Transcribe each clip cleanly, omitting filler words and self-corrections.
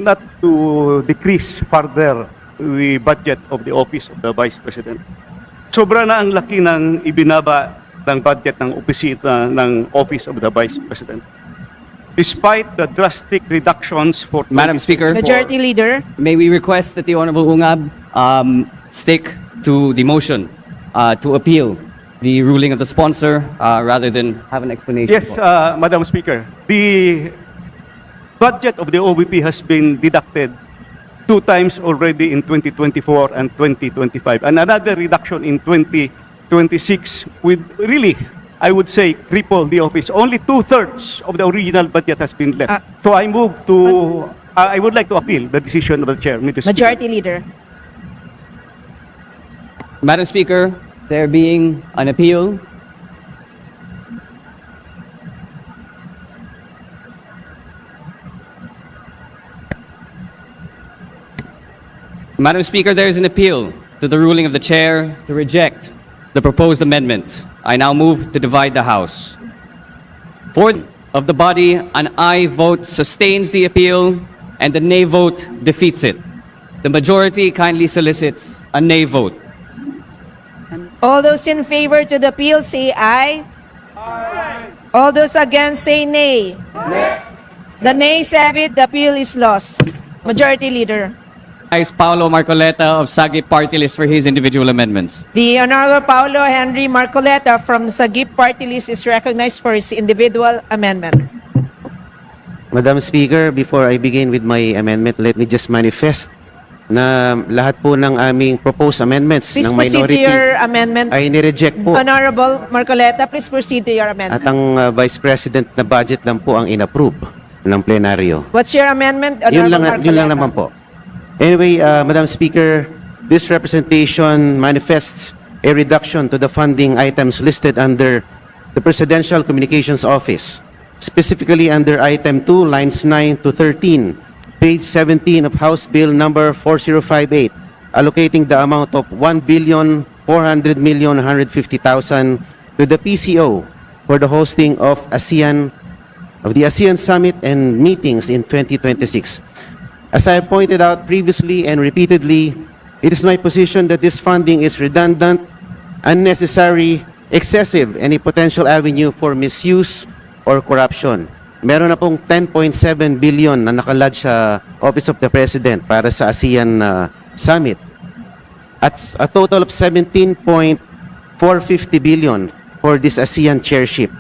not to decrease further the budget of the Office of the Vice President. Sobra na ang laki ng ibinaba ng budget ng opisina ng Office of the Vice President. Despite the drastic reductions for Madam Speaker, Majority Leader. may we request that the Honorable Ungab stick to the motion to appeal the ruling of the sponsor rather than have an explanation? Yes, Madam Speaker. The budget of the OVP has been deducted 2 times already in 2024 and 2025, and another reduction in 2026 with really, I would say, cripple the office. Only 2/3 of the original budget has been left. So I move to, I would like to appeal the decision of the Chair, Mr. Speaker. Majority Leader. Madam Speaker, there being an appeal, Madam Speaker, there is an appeal to the ruling of the Chair to reject the proposed amendment. I now move to divide the House. Fourth of the body, an aye vote sustains the appeal and the nay vote defeats it. The majority kindly solicits a nay vote. All those in favor to the appeal say aye. Aye. All those against say nay. Nay. The nays have it. The appeal is lost. Majority Leader. Is Paolo Marcoleta of Sagip Party List for his individual amendments. The Honorable Paulo Henry Marcoleta from Sagip Party List is recognized for his individual amendment. Madam Speaker, before I begin with my amendment, let me just manifest na lahat po ng aming proposed amendments Please ng proceed to minority your amendment. ay nireject po. Honorable Marcoleta, please proceed to your amendment. At ang Vice President na budget lang po ang inapprove ng plenaryo. What's your amendment, Yun Honorable lang Marcoleta? naman po. Anyway, Madam Speaker, this representation manifests a reduction to the funding items listed under the Presidential Communications Office, specifically under Item 2, lines 9 to 13, page 17 of House Bill number 4058, allocating the amount of 1,400,150,000 to the PCO for the hosting of the ASEAN Summit and meetings in 2026. As I have pointed out previously and repeatedly, it is my position that this funding is redundant, unnecessary, excessive, and a potential avenue for misuse or corruption. Meron na pong 10.7 billion na nakalodge sa Office of the President para sa ASEAN Summit. At a total of 17.450 billion for this ASEAN chairship.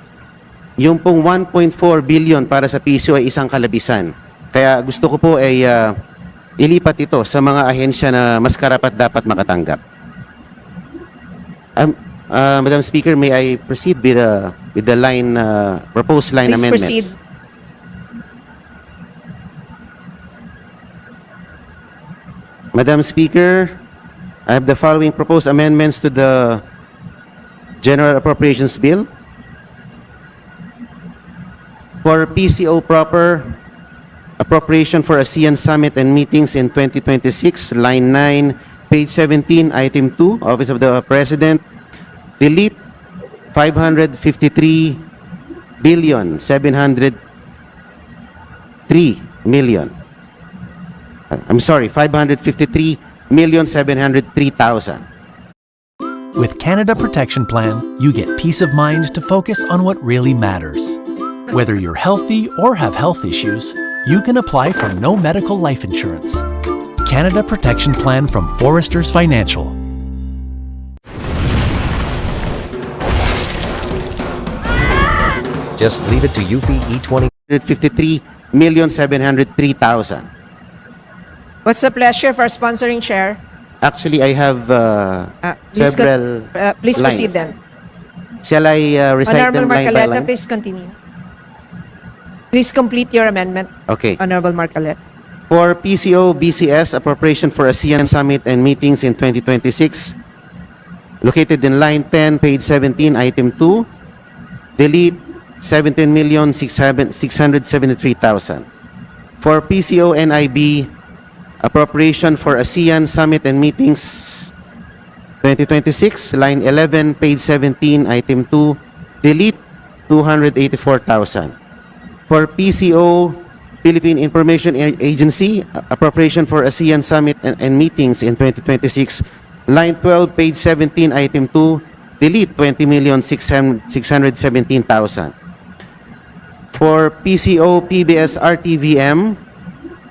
Yung pong 1.4 billion para sa PCO ay isang kalabisan. Kaya gusto ko po ay ilipat ito sa mga ahensya na mas karapat dapat makatanggap. Madam Speaker, may I proceed with the line proposed line Please amendments? proceed. Madam Speaker, I have the following proposed amendments to the General Appropriations Bill. For PCO proper, appropriation for ASEAN Summit and meetings in 2026, line 9, page 17, item 2, Office of the President, delete 553,703,000. With Canada Protection Plan, you get peace of mind to focus on what really matters. Whether you're healthy or have health issues, you can apply for no medical life insurance. Canada Protection Plan from Foresters Financial. Just leave it to UV E20. 53,703,000. What's the pleasure for sponsoring chair? Actually, I have several Please lines. proceed then. Shall I recite Honorable them line by Marcoleta, line? please continue. Please complete your amendment, Okay. Honorable Marcoleta. For PCO BCS appropriation for ASEAN Summit and meetings in 2026, located in line 10, page 17, item 2, delete 17,673,000. For PCO NIB appropriation for ASEAN Summit and meetings 2026, line 11, page 17, item 2, delete 284,000. For PCO Philippine Information Agency, appropriation for ASEAN Summit and meetings in 2026. Line 12, page 17, item 2, delete 20,617,000. For PCO, PBS, RTVM,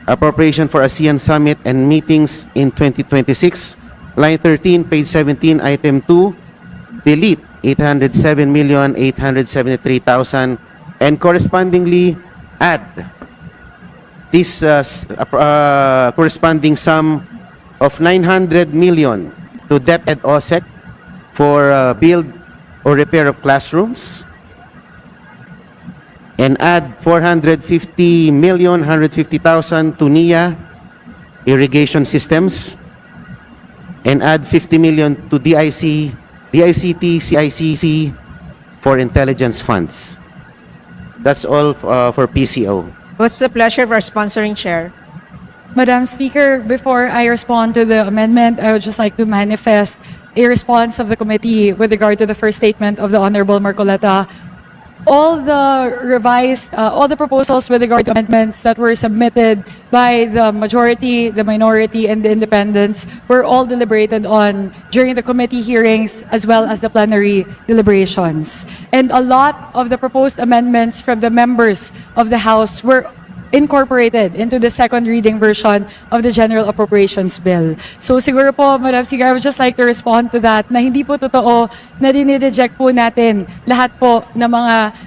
appropriation for ASEAN Summit and meetings in 2026. Line 13, page 17, item 2, delete 807,873,000, and correspondingly add this corresponding sum of 900 million to DepEd OSEC for build or repair of classrooms, and add 450,150,000 to NIA irrigation systems, and add 50 million to DICT, CICC for intelligence funds. That's all for PCO. What's the pleasure of our sponsoring chair? Madam Speaker, before I respond to the amendment, I would just like to manifest a response of the committee with regard to the first statement of the Honorable Marcoleta. All the proposals with regard to amendments that were submitted by the majority, the minority, and the independents were all deliberated on during the committee hearings as well as the plenary deliberations. And a lot of the proposed amendments from the members of the House were incorporated into the second reading version of the General Appropriations Bill. So siguro po, Madam Speaker, I would just like to respond to that na hindi po totoo na dinireject po natin lahat po ng mga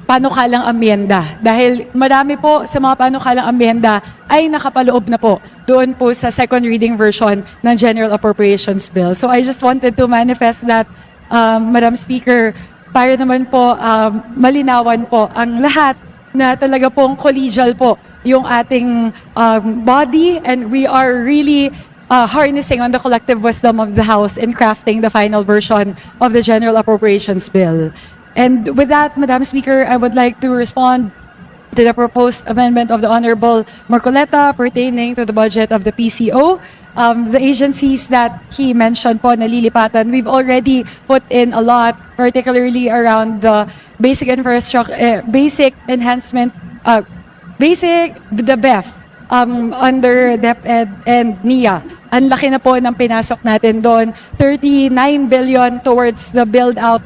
panukalang amyenda. Dahil marami po sa mga panukalang amyenda ay nakapaloob na po doon po sa second reading version ng General Appropriations Bill. So I just wanted to manifest that, Madam Speaker, para naman po malinawan po ang lahat na talaga pong collegial po yung ating body, and we are really harnessing on the collective wisdom of the House in crafting the final version of the General Appropriations Bill. And with that, Madam Speaker, I would like to respond to the proposed amendment of the Honorable Marcoleta pertaining to the budget of the PCO. The agencies that he mentioned po nalilipatan, we've already put in a lot, particularly around the basic infrastructure, basic enhancement, the BEF, under DepEd and NIA. Ang laki na po ng pinasok natin doon. 39 billion towards the build-out,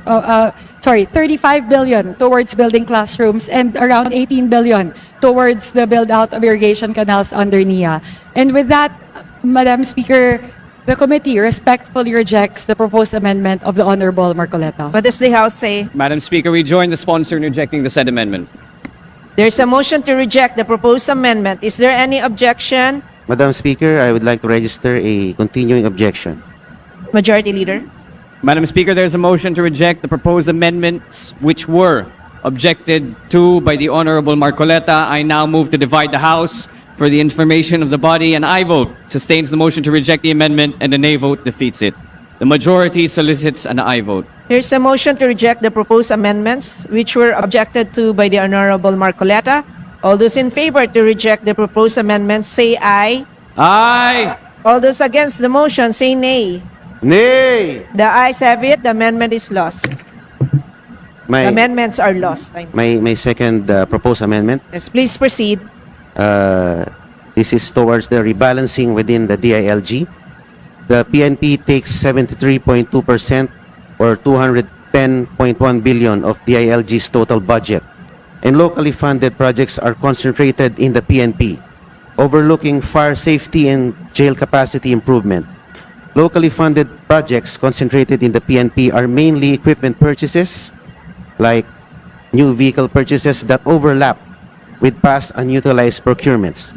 35 billion towards building classrooms, and around 18 billion towards the build-out of irrigation canals under NIA. And with that, Madam Speaker, the committee respectfully rejects the proposed amendment of the Honorable Marcoleta. What does the House say? Madam Speaker, we join the sponsor in rejecting the said amendment. There's a motion to reject the proposed amendment. Is there any objection? Madam Speaker, I would like to register a continuing objection. Majority Leader. Madam Speaker, there is a motion to reject the proposed amendments which were objected to by the Honorable Marcoleta. I now move to divide the House for the information of the body. An aye vote sustains the motion to reject the amendment, and a nay vote defeats it. The majority solicits an aye vote. There's a motion to reject the proposed amendments which were objected to by the Honorable Marcoleta. All those in favor to reject the proposed amendments say aye. Aye! All those against the motion say nay. Nay! The ayes have it. The amendment is lost. The My, amendments are lost. my second proposed amendment. Yes, please proceed. This is towards the rebalancing within the DILG. The PNP takes 73.2% or 210.1 billion of DILG's total budget, and locally funded projects are concentrated in the PNP, overlooking fire safety and jail capacity improvement. Locally funded projects concentrated in the PNP are mainly equipment purchases, like new vehicle purchases that overlap with past unutilized procurements.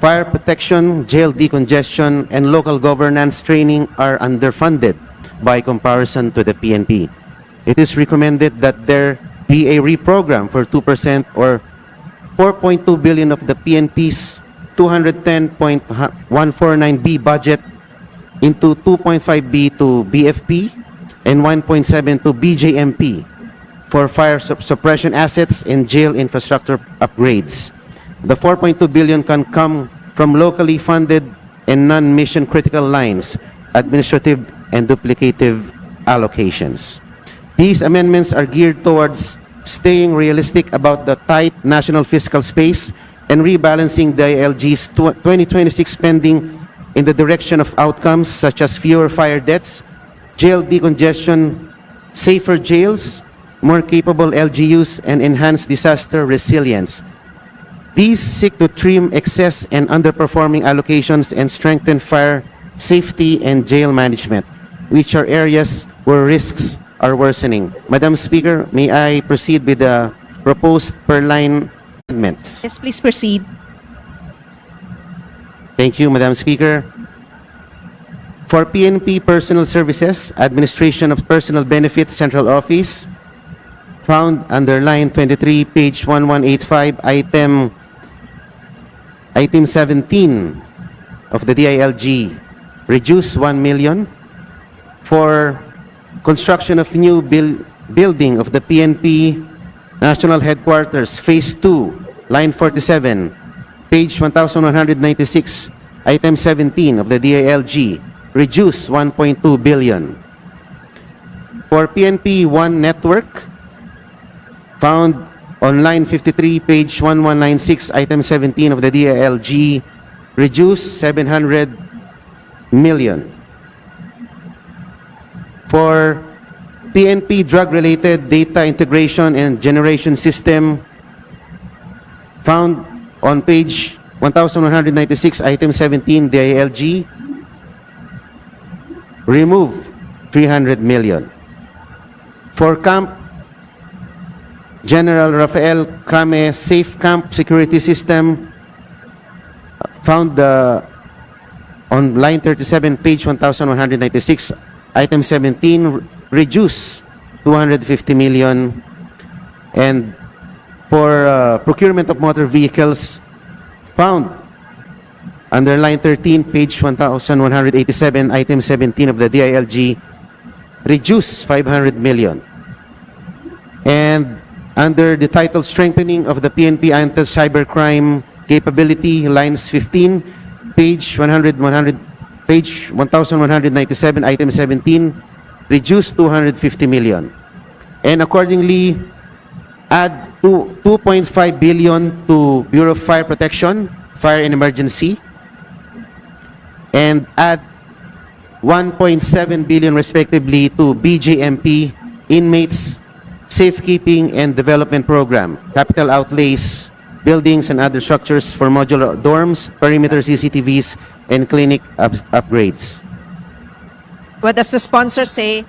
Fire protection, jail decongestion, and local governance training are underfunded by comparison to the PNP. It is recommended that there be a reprogram for 2% or 4.2 billion of the PNP's 210.149B budget into 2.5B to BFP and 1.7 to BJMP for fire suppression assets and jail infrastructure upgrades. The 4.2 billion can come from locally funded and non-mission critical lines, administrative and duplicative allocations. These amendments are geared towards staying realistic about the tight national fiscal space and rebalancing the ILG's 2026 spending in the direction of outcomes such as fewer fire deaths, jail decongestion, safer jails, more capable LGUs, and enhanced disaster resilience. These seek to trim excess and underperforming allocations and strengthen fire safety and jail management, which are areas where risks are worsening. Madam Speaker, may I proceed with the proposed per-line amendments? Yes, please proceed. Thank you, Madam Speaker. For PNP Personal Services, Administration of Personal Benefits Central Office, found under line 23, page 1185, item 17 of the DILG, reduce 1 million. For construction of new building of the PNP National Headquarters, Phase 2, line 47, page 1196, item 17 of the DILG, reduce 1.2 billion. For PNP One Network, found on line 53, page 1196, item 17 of the DILG, reduce 700 million. For PNP drug-related data integration and generation system, found on page 1196, item 17, DILG, remove 300 million. For Camp General Rafael Crame Safe Camp Security System, found on line 37, page 1196, item 17, reduce 250 million. And for procurement of motor vehicles, found under line 13, page 1187, item 17 of the DILG, reduce 500 million. And under the title Strengthening of the PNP Anti-Cybercrime Capability, lines 15, page 1197, item 17, reduce 250 million. And accordingly, add 2.5 billion to Bureau of Fire Protection, Fire and Emergency, and add 1.7 billion respectively to BJMP, Inmates Safekeeping and Development Program, capital outlays, buildings and other structures for modular dorms, perimeter CCTVs, and clinic upgrades. What does the sponsor say?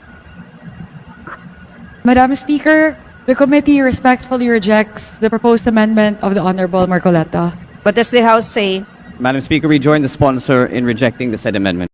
Madam Speaker, the committee respectfully rejects the proposed amendment of the Honorable Marcoleta. What does the House say? Madam Speaker, we join the sponsor in rejecting the said amendment.